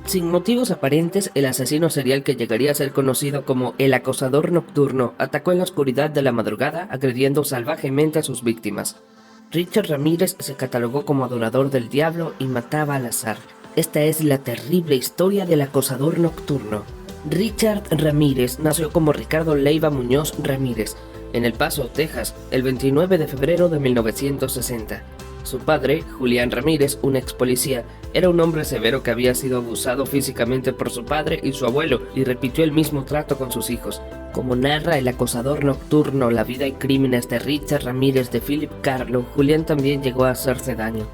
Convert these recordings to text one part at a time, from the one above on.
Sin motivos aparentes, el asesino serial que llegaría a ser conocido como el acosador nocturno atacó en la oscuridad de la madrugada, agrediendo salvajemente a sus víctimas. Richard Ramírez se catalogó como adorador del diablo y mataba al azar. Esta es la terrible historia del acosador nocturno. Richard Ramírez nació como Ricardo Leiva Muñoz Ramírez, en El Paso, Texas, el 29 de febrero de 1960. Su padre, Julián Ramírez, un ex policía, era un hombre severo que había sido abusado físicamente por su padre y su abuelo y repitió el mismo trato con sus hijos. Como narra el acosador nocturno La vida y crímenes de Richard Ramírez de Philip Carlo, Julián también llegó a hacerse daño.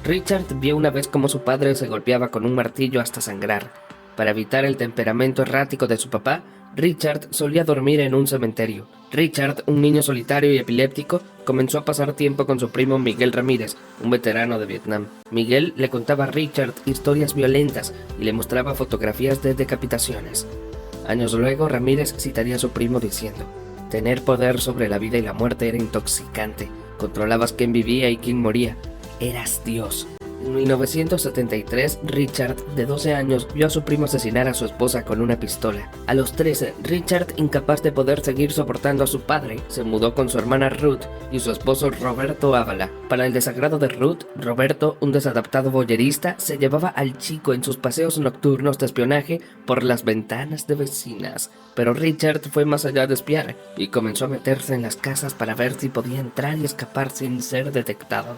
Richard vio una vez cómo su padre se golpeaba con un martillo hasta sangrar. Para evitar el temperamento errático de su papá, Richard solía dormir en un cementerio. Richard, un niño solitario y epiléptico, comenzó a pasar tiempo con su primo Miguel Ramírez, un veterano de Vietnam. Miguel le contaba a Richard historias violentas y le mostraba fotografías de decapitaciones. Años luego, Ramírez citaría a su primo diciendo: «Tener poder sobre la vida y la muerte era intoxicante. Controlabas quién vivía y quién moría. Eras Dios». En 1973, Richard, de 12 años, vio a su primo asesinar a su esposa con una pistola. A los 13, Richard, incapaz de poder seguir soportando a su padre, se mudó con su hermana Ruth y su esposo Roberto Ávala. Para el desagrado de Ruth, Roberto, un desadaptado voyerista, se llevaba al chico en sus paseos nocturnos de espionaje por las ventanas de vecinas. Pero Richard fue más allá de espiar y comenzó a meterse en las casas para ver si podía entrar y escapar sin ser detectado.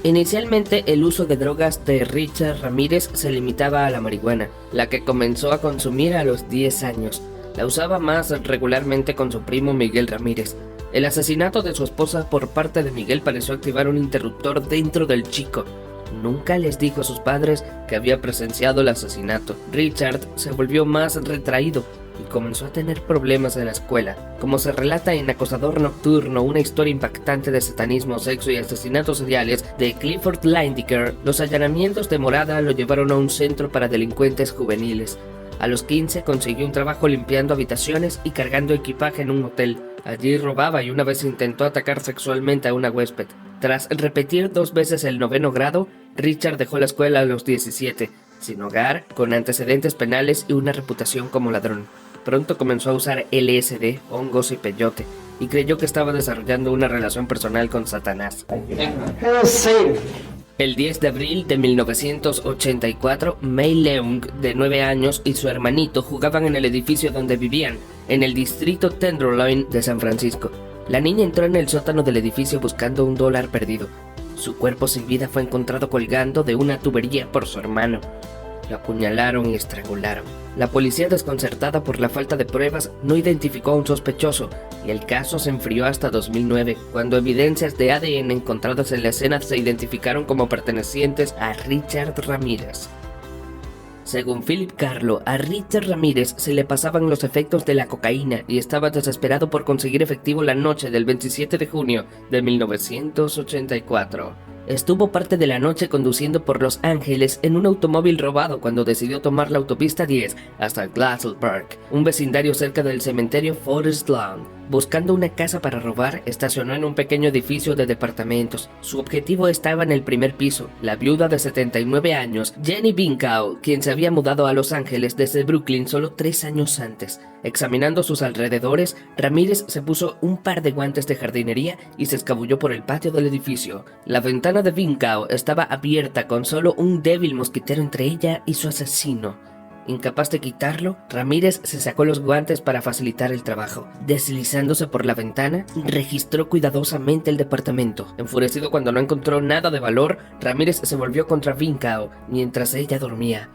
Inicialmente, el uso de drogas de Richard Ramírez se limitaba a la marihuana, la que comenzó a consumir a los 10 años. La usaba más regularmente con su primo Miguel Ramírez. El asesinato de su esposa por parte de Miguel pareció activar un interruptor dentro del chico. Nunca les dijo a sus padres que había presenciado el asesinato. Richard se volvió más retraído y comenzó a tener problemas en la escuela. Como se relata en Acosador Nocturno, una historia impactante de satanismo, sexo y asesinatos seriales de Clifford Lindecker, los allanamientos de morada lo llevaron a un centro para delincuentes juveniles. A los 15 consiguió un trabajo limpiando habitaciones y cargando equipaje en un hotel. Allí robaba y una vez intentó atacar sexualmente a una huésped. Tras repetir 2 veces el 9º grado, Richard dejó la escuela a los 17, sin hogar, con antecedentes penales y una reputación como ladrón. Pronto comenzó a usar LSD, hongos y peyote, y creyó que estaba desarrollando una relación personal con Satanás. El 10 de abril de 1984, May Leung, de 9 años, y su hermanito jugaban en el edificio donde vivían, en el distrito Tenderloin de San Francisco. La niña entró en el sótano del edificio buscando $1 perdido. Su cuerpo sin vida fue encontrado colgando de una tubería por su hermano. Lo apuñalaron y estrangularon. La policía, desconcertada por la falta de pruebas, no identificó a un sospechoso, y el caso se enfrió hasta 2009, cuando evidencias de ADN encontradas en la escena se identificaron como pertenecientes a Richard Ramírez. Según Philip Carlo, a Richard Ramírez se le pasaban los efectos de la cocaína y estaba desesperado por conseguir efectivo la noche del 27 de junio de 1984. Estuvo parte de la noche conduciendo por Los Ángeles en un automóvil robado cuando decidió tomar la autopista 10 hasta Glassell Park, un vecindario cerca del cementerio Forest Lawn. Buscando una casa para robar, estacionó en un pequeño edificio de departamentos. Su objetivo estaba en el primer piso. La viuda de 79 años, Jenny Binkow, quien se había mudado a Los Ángeles desde Brooklyn solo 3 años antes. Examinando sus alrededores, Ramírez se puso un par de guantes de jardinería y se escabulló por el patio del edificio. La ventana de Binkow estaba abierta con solo un débil mosquitero entre ella y su asesino. Incapaz de quitarlo, Ramírez se sacó los guantes para facilitar el trabajo. Deslizándose por la ventana, registró cuidadosamente el departamento. Enfurecido cuando no encontró nada de valor, Ramírez se volvió contra Binkow mientras ella dormía.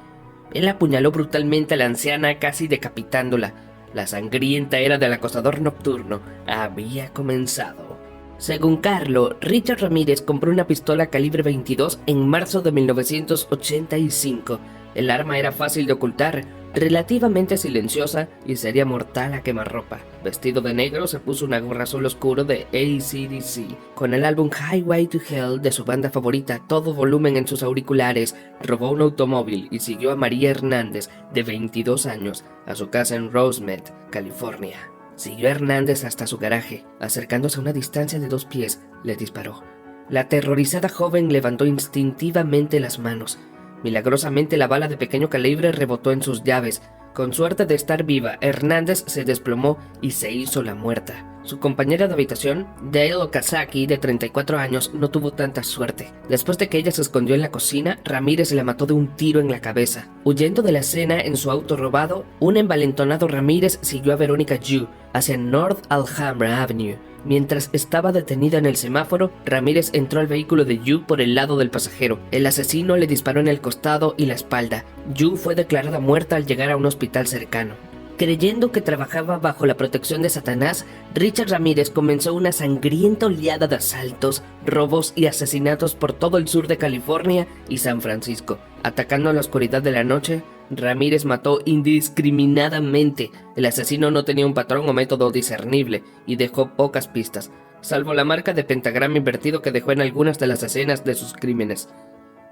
Él apuñaló brutalmente a la anciana, casi decapitándola. La sangrienta era del acosador nocturno había comenzado. Según Carlo, Richard Ramírez compró una pistola calibre 22 en marzo de 1985. El arma era fácil de ocultar, relativamente silenciosa y sería mortal a quemarropa. Vestido de negro, se puso una gorra azul oscuro de AC/DC. Con el álbum Highway to Hell de su banda favorita a todo volumen en sus auriculares, robó un automóvil y siguió a María Hernández, de 22 años, a su casa en Rosemead, California. Siguió a Hernández hasta su garaje. Acercándose a una distancia de 2 pies, le disparó. La aterrorizada joven levantó instintivamente las manos. Milagrosamente la bala de pequeño calibre rebotó en sus llaves. Con suerte de estar viva, Hernández se desplomó y se hizo la muerta. Su compañera de habitación, Dale Okazaki, de 34 años, no tuvo tanta suerte. Después de que ella se escondió en la cocina, Ramírez la mató de un tiro en la cabeza. Huyendo de la escena en su auto robado, un envalentonado Ramírez siguió a Verónica Yu hacia North Alhambra Avenue. Mientras estaba detenida en el semáforo, Ramírez entró al vehículo de Yu por el lado del pasajero. El asesino le disparó en el costado y la espalda. Yu fue declarada muerta al llegar a un hospital cercano. Creyendo que trabajaba bajo la protección de Satanás, Richard Ramírez comenzó una sangrienta oleada de asaltos, robos y asesinatos por todo el sur de California y San Francisco. Atacando a la oscuridad de la noche, Ramírez mató indiscriminadamente. El asesino no tenía un patrón o método discernible y dejó pocas pistas, salvo la marca de pentagrama invertido que dejó en algunas de las escenas de sus crímenes.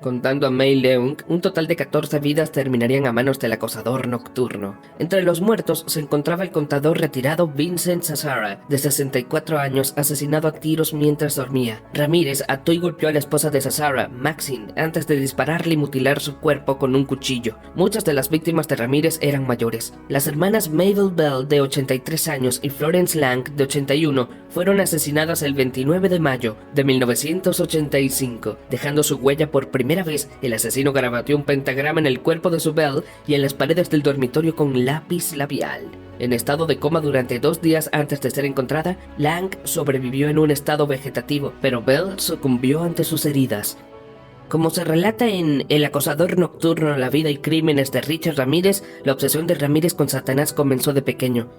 Contando a May Leung, un total de 14 vidas terminarían a manos del acosador nocturno. Entre los muertos se encontraba el contador retirado Vincent Zazzara, de 64 años, asesinado a tiros mientras dormía. Ramírez ató y golpeó a la esposa de Zazzara, Maxine, antes de dispararle y mutilar su cuerpo con un cuchillo. Muchas de las víctimas de Ramírez eran mayores. Las hermanas Mabel Bell, de 83 años, y Florence Lang, de 81, fueron asesinadas el 29 de mayo de 1985, dejando su huella por primera vez. El asesino garabateó un pentagrama en el cuerpo de su Bell y en las paredes del dormitorio con lápiz labial. En estado de coma durante 2 días antes de ser encontrada, Lang sobrevivió en un estado vegetativo, pero Bell sucumbió ante sus heridas. Como se relata en El acosador nocturno, la vida y crímenes de Richard Ramírez, la obsesión de Ramírez con Satanás comenzó de pequeño.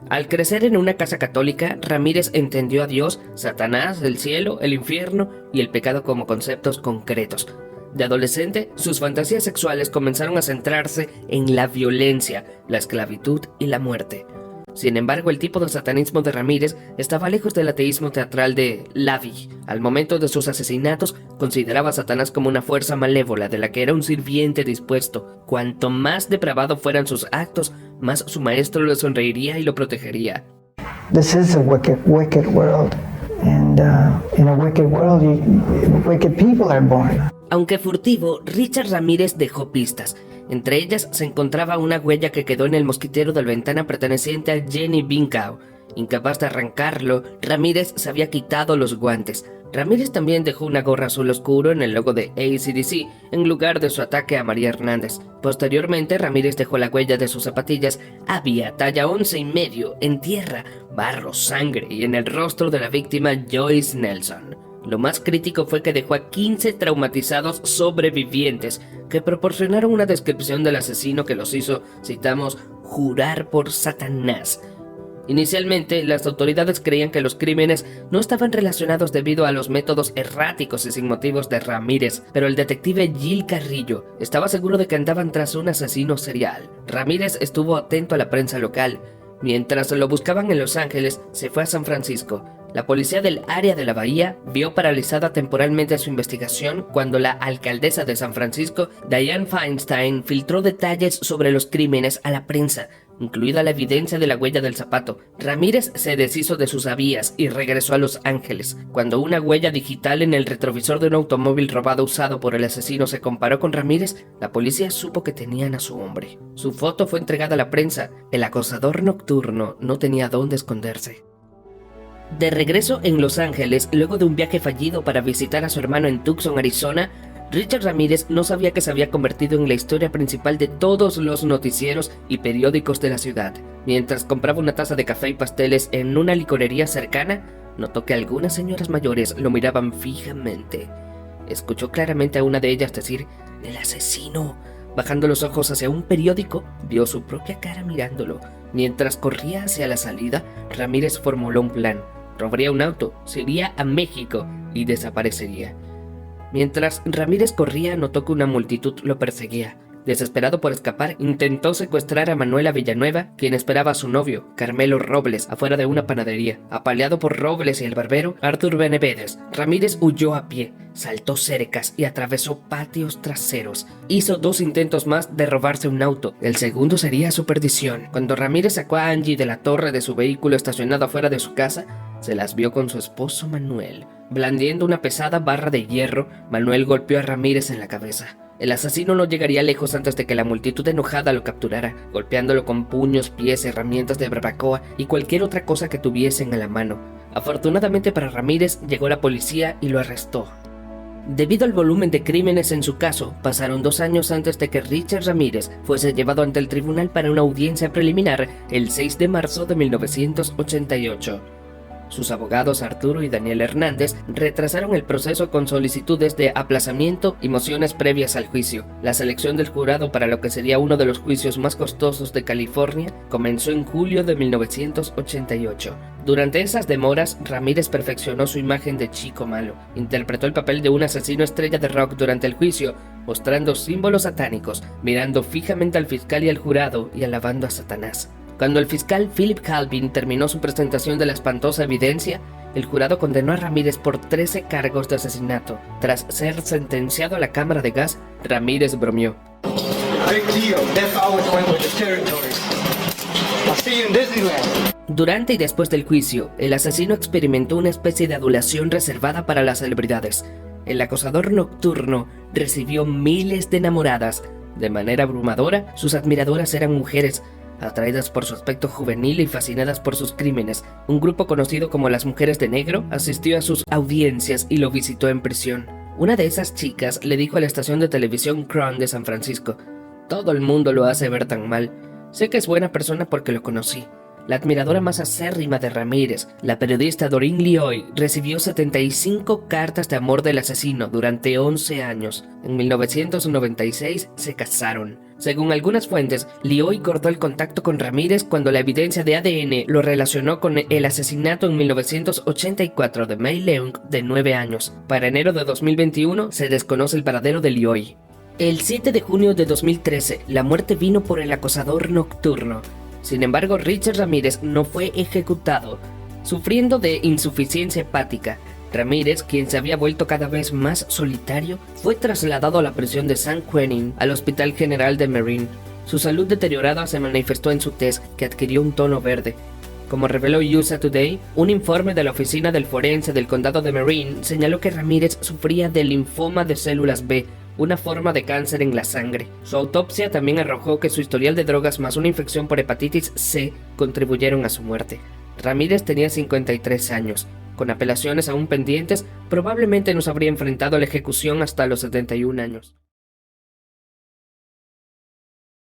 Al crecer en una casa católica, Ramírez entendió a Dios, Satanás, el cielo, el infierno y el pecado como conceptos concretos. De adolescente, sus fantasías sexuales comenzaron a centrarse en la violencia, la esclavitud y la muerte. Sin embargo, el tipo de satanismo de Ramírez estaba lejos del ateísmo teatral de Lavie. Al momento de sus asesinatos, consideraba a Satanás como una fuerza malévola de la que era un sirviente dispuesto. Cuanto más depravado fueran sus actos, más su maestro le sonreiría y lo protegería. This is a wicked world, and in a wicked world, wicked people are born. Aunque furtivo, Richard Ramírez dejó pistas. Entre ellas se encontraba una huella que quedó en el mosquitero de la ventana perteneciente a Jenny Binkau. Incapaz de arrancarlo, Ramírez se había quitado los guantes. Ramírez también dejó una gorra azul oscuro en el logo de AC/DC en lugar de su ataque a María Hernández. Posteriormente, Ramírez dejó la huella de sus zapatillas Avia talla 11,5 en tierra, barro, sangre y en el rostro de la víctima Joyce Nelson. Lo más crítico fue que dejó a 15 traumatizados sobrevivientes que proporcionaron una descripción del asesino que los hizo, citamos, jurar por Satanás. Inicialmente, las autoridades creían que los crímenes no estaban relacionados debido a los métodos erráticos y sin motivos de Ramírez, pero el detective Gil Carrillo estaba seguro de que andaban tras un asesino serial. Ramírez estuvo atento a la prensa local. Mientras lo buscaban en Los Ángeles, se fue a San Francisco. La policía del área de la bahía vio paralizada temporalmente su investigación cuando la alcaldesa de San Francisco, Dianne Feinstein, filtró detalles sobre los crímenes a la prensa, incluida la evidencia de la huella del zapato. Ramírez se deshizo de sus avías y regresó a Los Ángeles. Cuando una huella digital en el retrovisor de un automóvil robado usado por el asesino se comparó con Ramírez, la policía supo que tenían a su hombre. Su foto fue entregada a la prensa. El acosador nocturno no tenía dónde esconderse. De regreso en Los Ángeles, luego de un viaje fallido para visitar a su hermano en Tucson, Arizona, Richard Ramírez no sabía que se había convertido en la historia principal de todos los noticieros y periódicos de la ciudad. Mientras compraba una taza de café y pasteles en una licorería cercana, notó que algunas señoras mayores lo miraban fijamente. Escuchó claramente a una de ellas decir, «¡El asesino!». Bajando los ojos hacia un periódico, vio su propia cara mirándolo. Mientras corría hacia la salida, Ramírez formuló un plan. Robaría un auto, se iría a México y desaparecería. Mientras Ramírez corría, notó que una multitud lo perseguía. Desesperado por escapar, intentó secuestrar a Manuela Villanueva, quien esperaba a su novio, Carmelo Robles, afuera de una panadería. Apaleado por Robles y el barbero, Arthur Benavides, Ramírez huyó a pie. saltó cercas y atravesó patios traseros. Hizo 2 intentos más de robarse un auto. El segundo sería su perdición. Cuando Ramírez sacó a Angie de la torre de su vehículo estacionado afuera de su casa, se las vio con su esposo Manuel. Blandiendo una pesada barra de hierro, Manuel golpeó a Ramírez en la cabeza. El asesino no llegaría lejos antes de que la multitud enojada lo capturara, golpeándolo con puños, pies, herramientas de barbacoa y cualquier otra cosa que tuviesen a la mano. Afortunadamente para Ramírez, llegó la policía y lo arrestó. Debido al volumen de crímenes en su caso, pasaron 2 años antes de que Richard Ramírez fuese llevado ante el tribunal para una audiencia preliminar el 6 de marzo de 1988. Sus abogados Arturo y Daniel Hernández retrasaron el proceso con solicitudes de aplazamiento y mociones previas al juicio. La selección del jurado para lo que sería uno de los juicios más costosos de California comenzó en julio de 1988. Durante esas demoras, Ramírez perfeccionó su imagen de chico malo. Interpretó el papel de un asesino estrella de rock durante el juicio, mostrando símbolos satánicos, mirando fijamente al fiscal y al jurado y alabando a Satanás. Cuando el fiscal Philip Calvin terminó su presentación de la espantosa evidencia, el jurado condenó a Ramírez por 13 cargos de asesinato. Tras ser sentenciado a la cámara de gas, Ramírez bromeó. Durante y después del juicio, el asesino experimentó una especie de adulación reservada para las celebridades. El acosador nocturno recibió miles de enamoradas. De manera abrumadora, sus admiradoras eran mujeres, atraídas por su aspecto juvenil y fascinadas por sus crímenes. Un grupo conocido como las Mujeres de Negro asistió a sus audiencias y lo visitó en prisión. Una de esas chicas le dijo a la estación de televisión Crown de San Francisco: «Todo el mundo lo hace ver tan mal. Sé que es buena persona porque lo conocí». La admiradora más acérrima de Ramírez, la periodista Doreen Lioy, recibió 75 cartas de amor del asesino durante 11 años. En 1996 se casaron. Según algunas fuentes, Lioy cortó el contacto con Ramírez cuando la evidencia de ADN lo relacionó con el asesinato en 1984 de May Leung, de 9 años. Para enero de 2021 se desconoce el paradero de Lioy. El 7 de junio de 2013, la muerte vino por el acosador nocturno. Sin embargo, Richard Ramírez no fue ejecutado, sufriendo de insuficiencia hepática. Ramírez, quien se había vuelto cada vez más solitario, fue trasladado a la prisión de San Quentin, al Hospital General de Marin. Su salud deteriorada se manifestó en su tez, que adquirió un tono verde. Como reveló USA Today, un informe de la oficina del forense del condado de Marin señaló que Ramírez sufría de linfoma de células B, una forma de cáncer en la sangre. Su autopsia también arrojó que su historial de drogas más una infección por hepatitis C contribuyeron a su muerte. Ramírez tenía 53 años. Con apelaciones aún pendientes, probablemente no se habría enfrentado a la ejecución hasta los 71 años.